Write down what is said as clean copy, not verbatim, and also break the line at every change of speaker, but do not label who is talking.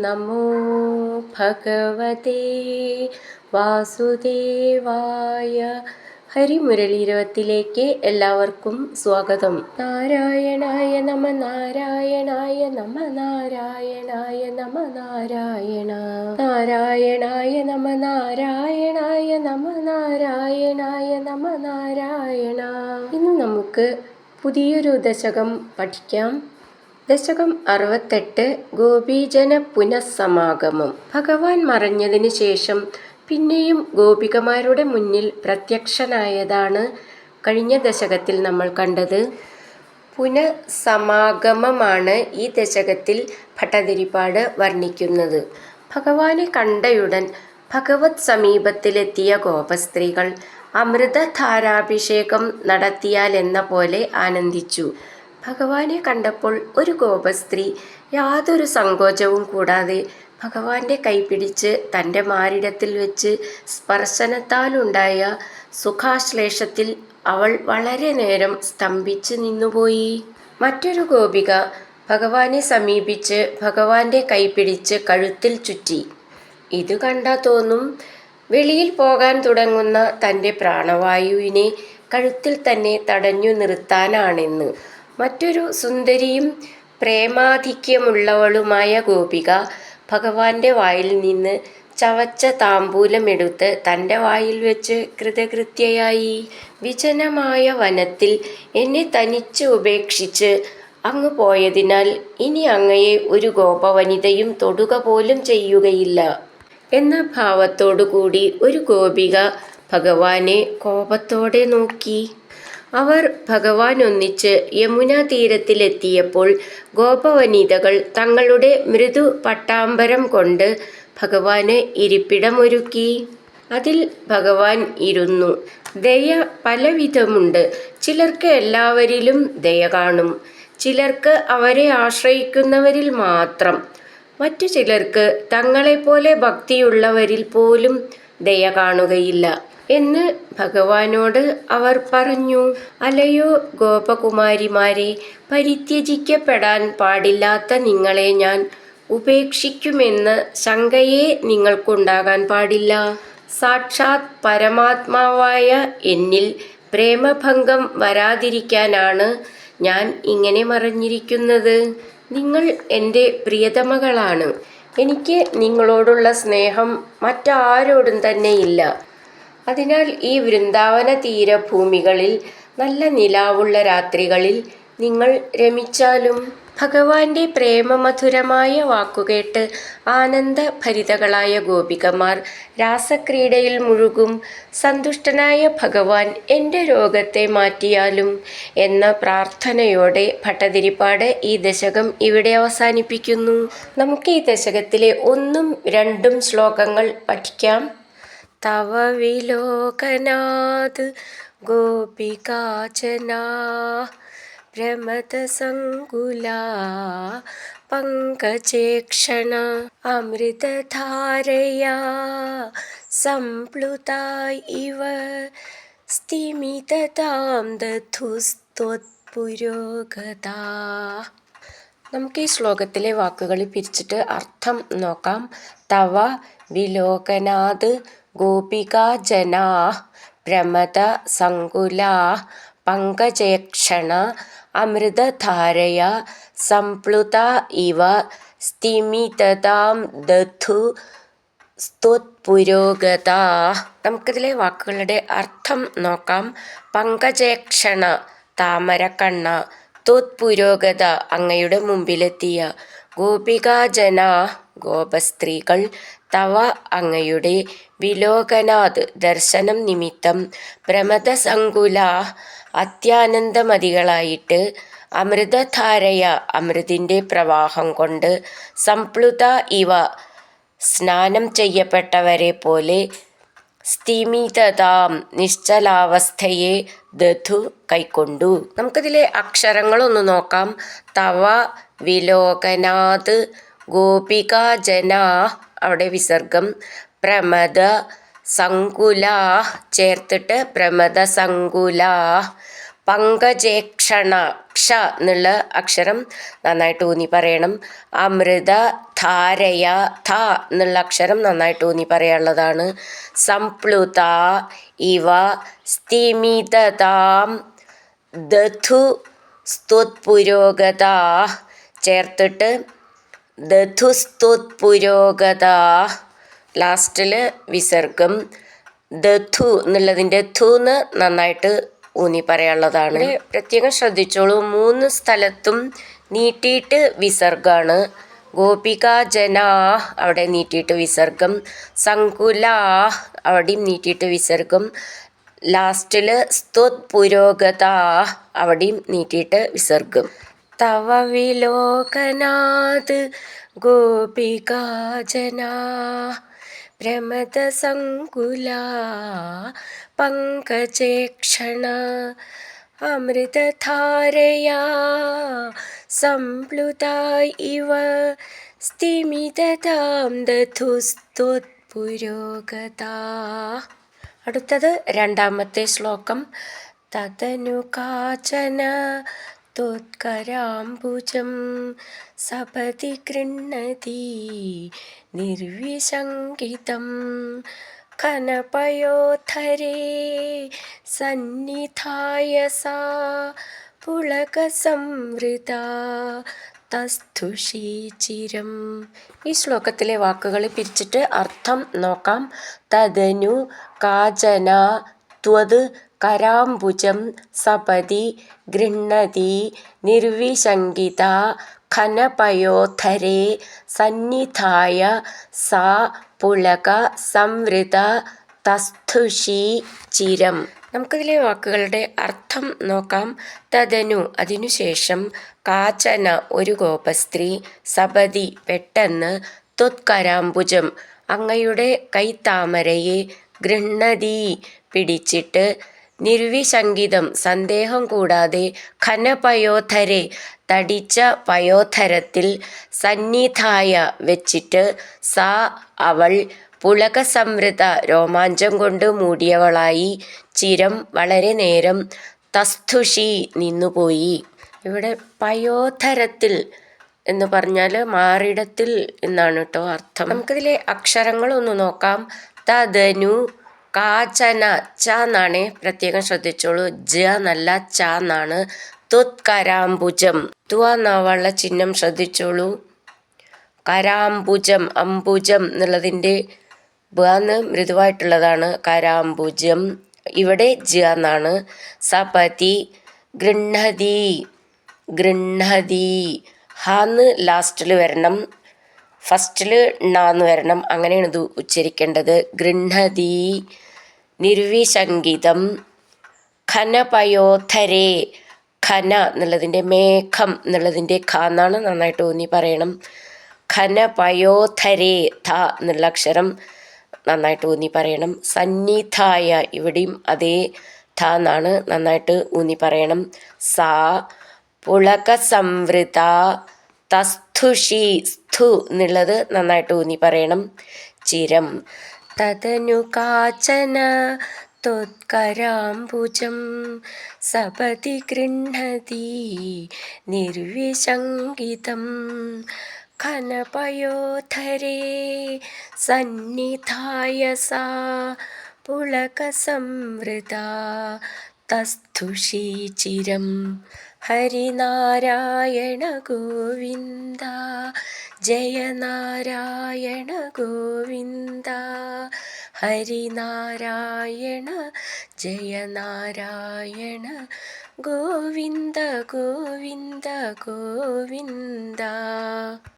നമോ ഭഗവതേ വാസുദേവായ. ഹരിമുരളീരവത്തിലേക്ക് എല്ലാവർക്കും സ്വാഗതം. നാരായണായ നമ നാരായണായ നമ നാരായണായ നമ നാരായണ നാരായണായ നമ നാരായണായ നമ നാരായണായ നമ നാരായണ. ഇന്ന് നമുക്ക് പുതിയൊരു ദശകം പഠിക്കാം. ദശകം 68 ഗോപീജന പുനഃസമാഗമം. ഭഗവാൻ മറഞ്ഞതിന് ശേഷം പിന്നെയും ഗോപികമാരുടെ മുന്നിൽ പ്രത്യക്ഷനായതാണ് കഴിഞ്ഞ ദശകത്തിൽ നമ്മൾ കണ്ടത്. പുനഃസമാഗമമാണ് ഈ ദശകത്തിൽ ഭട്ടതിരിപ്പാട് വർണ്ണിക്കുന്നത്. ഭഗവാനെ കണ്ടയുടൻ ഭഗവത് സമീപത്തിലെത്തിയ ഗോപസ്ത്രീകൾ അമൃതധാരാഭിഷേകം നടത്തിയാലെന്ന പോലെ ആനന്ദിച്ചു. ഭഗവാനെ കണ്ടപ്പോൾ ഒരു ഗോപസ്ത്രീ യാതൊരു സങ്കോചവും കൂടാതെ ഭഗവാന്റെ കൈപിടിച്ച് തൻ്റെ മാറിടത്തിൽ വെച്ച് സ്പർശനത്താലുണ്ടായ സുഖാശ്ലേഷത്തിൽ അവൾ വളരെ നേരം സ്തംഭിച്ച് നിന്നുപോയി. മറ്റൊരു ഗോപിക ഭഗവാനെ സമീപിച്ച് ഭഗവാന്റെ കൈപിടിച്ച് കഴുത്തിൽ ചുറ്റി. ഇത് കണ്ടാൽ തോന്നും വെളിയിൽ പോകാൻ തുടങ്ങുന്ന തൻ്റെ പ്രാണവായുവിനെ കഴുത്തിൽ തന്നെ തടഞ്ഞു നിർത്താനാണെന്ന്. മറ്റൊരു സുന്ദരിയും പ്രേമാധിക്യമുള്ളവളുമായ ഗോപിക ഭഗവാന്റെ വായിൽ നിന്ന് ചവച്ച താമ്പൂലമെടുത്ത് തൻ്റെ വായിൽ വെച്ച് കൃതകൃത്യയായി. വിജനമായ വനത്തിൽ എന്നെ തനിച്ച് ഉപേക്ഷിച്ച് അങ്ങ് പോയതിനാൽ ഇനി അങ്ങയെ ഒരു ഗോപവനിതയും തൊടുക പോലും ചെയ്യുകയില്ല എന്ന ഭാവത്തോടുകൂടി ഒരു ഗോപിക ഭഗവാനെ കോപത്തോടെ നോക്കി. അവർ ഭഗവാൻ ഒന്നിച്ച് യമുനാ തീരത്തിലെത്തിയപ്പോൾ ഗോപവനിതകൾ തങ്ങളുടെ മൃദു പട്ടാമ്പരം കൊണ്ട് ഭഗവാന് ഇരിപ്പിടമൊരുക്കി. അതിൽ ഭഗവാൻ ഇരുന്നു. ദയ പലവിധമുണ്ട്. ചിലർക്ക് എല്ലാവരിലും ദയ കാണും, ചിലർക്ക് അവരെ ആശ്രയിക്കുന്നവരിൽ മാത്രം, മറ്റു ചിലർക്ക് തങ്ങളെപ്പോലെ ഭക്തിയുള്ളവരിൽ പോലും ദയ കാണുകയില്ല എന്ന് ഭഗവാനോട് അവർ പറഞ്ഞു. അലയോ ഗോപകുമാരിമാരെ, പരിത്യജിക്കപ്പെടാൻ പാടില്ലാത്ത നിങ്ങളെ ഞാൻ ഉപേക്ഷിക്കുമെന്ന് ശങ്കയെ നിങ്ങൾക്കുണ്ടാകാൻ പാടില്ല. സാക്ഷാത് പരമാത്മാവായ എന്നിൽ പ്രേമഭംഗം വരാതിരിക്കാനാണ് ഞാൻ ഇങ്ങനെ മറഞ്ഞിരിക്കുന്നത്. നിങ്ങൾ എൻ്റെ പ്രിയതമകളാണ്. എനിക്ക് നിങ്ങളോടുള്ള സ്നേഹം മറ്റാരോടും തന്നെയില്ല. അതിനാൽ ഈ വൃന്ദാവന തീരഭൂമികളിൽ നല്ല നിലാവുള്ള രാത്രികളിൽ നിങ്ങൾ രമിച്ചാലും. ഭഗവാന്റെ പ്രേമമധുരമായ വാക്കുകേട്ട് ആനന്ദഭരിതകളായ ഗോപികമാർ രാസക്രീഡയിൽ മുഴുകും. സന്തുഷ്ടനായ ഭഗവാൻ എൻ്റെ രോഗത്തെ മാറ്റിയാലും എന്ന പ്രാർത്ഥനയോടെ ഭട്ടതിരിപ്പാട് ഈ ദശകം ഇവിടെ അവസാനിപ്പിക്കുന്നു. നമുക്ക് ഈ ദശകത്തിലെ 1ഉം 2ഉം ശ്ലോകങ്ങൾ പഠിക്കാം. തവ വിലോകനാത് ഗോപികാജനാ പ്രമദസങ്കുലാ പങ്കജേക്ഷണ അമൃതധാരയാ സംപ്ലുതാ ഇവ സ്തിമിതതാം ദധുസ്ത്വത്പുരോഗതാ. നമുക്ക് ഈ ശ്ലോകത്തിലെ വാക്കുകൾ പിരിച്ചിട്ട് അർത്ഥം നോക്കാം. തവ വിലോകനാത് ഗോപികാജനാ പ്രമദ സങ്കുലാ പങ്കജേക്ഷണ അമൃതധാരയാ സംപ്ലുതാ ഇവ സ്തിമിതതാം ദധു സ്ത്വത്പുരോഗതാ. നമുക്കിതിലെ വാക്കുകളുടെ അർത്ഥം നോക്കാം. പങ്കജേക്ഷണ താമരക്കണ്ണ, ത്വത്പുരോഗത അങ്ങയുടെ മുമ്പിലെത്തിയ, ഗോപികാജനാ ഗോപസ്ത്രീകൾ, തവ അങ്ങയുടെ, വിലോകനാത് ദർശനം നിമിത്തം, പ്രമദസങ്കുല അത്യാനന്ദമതികളായിട്ട്, അമൃതധാരയ അമൃതിൻ്റെ പ്രവാഹം കൊണ്ട്, സംപ്ലുത ഇവ സ്നാനം ചെയ്യപ്പെട്ടവരെ പോലെ, സ്ഥിമിതതാം നിശ്ചലാവസ്ഥയെ, ദധു കൈക്കൊണ്ടു. നമുക്കിതിലെ അക്ഷരങ്ങളൊന്ന് നോക്കാം. തവ വിലോകനാത് ഗോപികാജനാ അവിടെ വിസർഗം, പ്രമദ സങ്കുല ചേർത്തിട്ട് പ്രമദ സങ്കുല, പങ്കജേക്ഷണ ക്ഷ എന്നുള്ള അക്ഷരം നന്നായിട്ട് ഊന്നി പറയണം. അമൃത ധാരയ ധ എന്നുള്ള അക്ഷരം നന്നായിട്ട് ഊന്നി പറയാനുള്ളതാണ്. സംപ്ലുത ഇവ സ്ഥിമിതതാം ദധു സ്തുത്പുരോഗതാ ചേർത്തിട്ട് ദധുസ്തുത്പുരോഗതാ ലാസ്റ്റിൽ വിസർഗം. ദധു എന്നുള്ളതിൻ്റെ ധുന്ന് നന്നായിട്ട് ഊന്നി പറയാനുള്ളതാണ്. പ്രത്യേകം ശ്രദ്ധിച്ചോളൂ, 3 സ്ഥലത്തും നീട്ടിയിട്ട് വിസർഗമാണ്. ഗോപികാ ജനാ അവിടെ നീട്ടിയിട്ട് വിസർഗം, സങ്കുലാ അവിടെയും നീട്ടിയിട്ട് വിസർഗം, ലാസ്റ്റിൽ സ്തുത് പുരോഗതാ അവിടെയും നീട്ടിയിട്ട് വിസർഗം. തവ വിലോകനാത് ഗോപികാ ജനാ പ്രമദസങ്കുലാ പങ്കജേക്ഷണ അമൃതധാരയാ സംപ്ലുതാ ഇവ സ്ഥിമിതതാം ദധുസ്തുത്പുരോഗതാ. അടുത്തത് 2ാമത്തെ ശ്ലോകം. തതനു കാചന ത്വത്കരാംബുജം സപതി ഗൃഹ്ണതി നിർവിശങ്കിതം ഘനപയോധരേ സന്നിധായ സാ പുളകസംവൃതാ തസ്ഥുഷീ ചിരം. ഈ ശ്ലോകത്തിലെ വാക്കുകൾ പിരിച്ചിട്ട് അർത്ഥം നോക്കാം. തദനു കാചന ത്വത് കരാംബുജം സപതി ഗൃഹ്ണതി നിർവിശങ്കിത ഘനപയോധരേ സന്നിധായ സാ പുളക സംവൃത തസ്ഥുഷീ ചിരം. നമുക്കിതിലെ വാക്കുകളുടെ അർത്ഥം നോക്കാം. തദനു അതിനുശേഷം, കാചന ഒരു ഗോപസ്ത്രീ, സപതി പെട്ടെന്ന്, ത്വത്കരാംബുജം അങ്ങയുടെ കൈത്താമരയെ, ഗൃഹ്ണതി പിടിച്ചിട്ട്, നിർവിശങ്കിതം സന്ദേഹം കൂടാതെ, ഘനപയോധരെ തടിച്ച പയോധരത്തിൽ, സന്നിധായ വെച്ചിട്ട്, സാ അവൾ, പുളകസംവൃത രോമാഞ്ചം കൊണ്ട് മൂടിയവളായി, ചിരം വളരെ നേരം, തസ്ഥുഷി നിന്നുപോയി. ഇവിടെ പയോധരത്തിൽ എന്ന് പറഞ്ഞാൽ മാറിടത്തിൽ എന്നാണ് കേട്ടോ അർത്ഥം. നമുക്കിതിലെ അക്ഷരങ്ങളൊന്ന് നോക്കാം. തദനു കാചന ച എന്നാണ്, പ്രത്യേകം ശ്രദ്ധിച്ചോളൂ. ജ എന്നല്ല, ച എന്നാണ്. ത്വത്കരാംബുജം ത്വ എന്നാവുള്ള ചിഹ്നം ശ്രദ്ധിച്ചോളൂ. കരാംബുജം അംബുജം എന്നുള്ളതിൻ്റെ ബന്ന് മൃദുവായിട്ടുള്ളതാണ്. കരാംബുജം ഇവിടെ ജ എന്നാണ്. സപതി ഗൃഹ്ണതി ഗൃഹ്ണതി ഹാന്ന് ലാസ്റ്റിൽ വരണം, ഫസ്റ്റിൽ ണാന്ന് വരണം. അങ്ങനെയാണ് ഇത് ഉച്ചരിക്കേണ്ടത്. ഗൃഹ്ണതി നിർവിശങ്കിതം ഘനപയോധരേ ഘന എന്നുള്ളതിൻ്റെ മേഘം എന്നുള്ളതിൻ്റെ ഖ എന്നാണ്, നന്നായിട്ട് ഊന്നി പറയണം. ഘനപയോധരേ ധ എന്നുള്ള അക്ഷരം നന്നായിട്ട് ഊന്നി പറയണം. സന്നിധായ ഇവിടെയും അതേ ധ എന്നാണ്, നന്നായിട്ട് ഊന്നി പറയണം. സാ പുളകസംവൃത തസ്ഥുഷി സ്ഥു എന്നുള്ളത് നന്നായിട്ട് ഊന്നി പറയണം. ചിരം. തദനു കാചന ത്വത്കരാംബുജം സപതി ഗൃഹ്ണതി നിർവിശങ്കിതം ഘനപയോധരേ സന്നിധായ സാ പുളകസംവൃതാ തസ്ഥുഷീ ചിരം. ഹരിനാരായണ ഗോവിന്ദ ജയ നാരായണ ഗോവിന്ദ ഹരിനാരായണ ജയ നാരായണ ഗോവിന്ദ ഗോവിന്ദ ഗോവിന്ദ.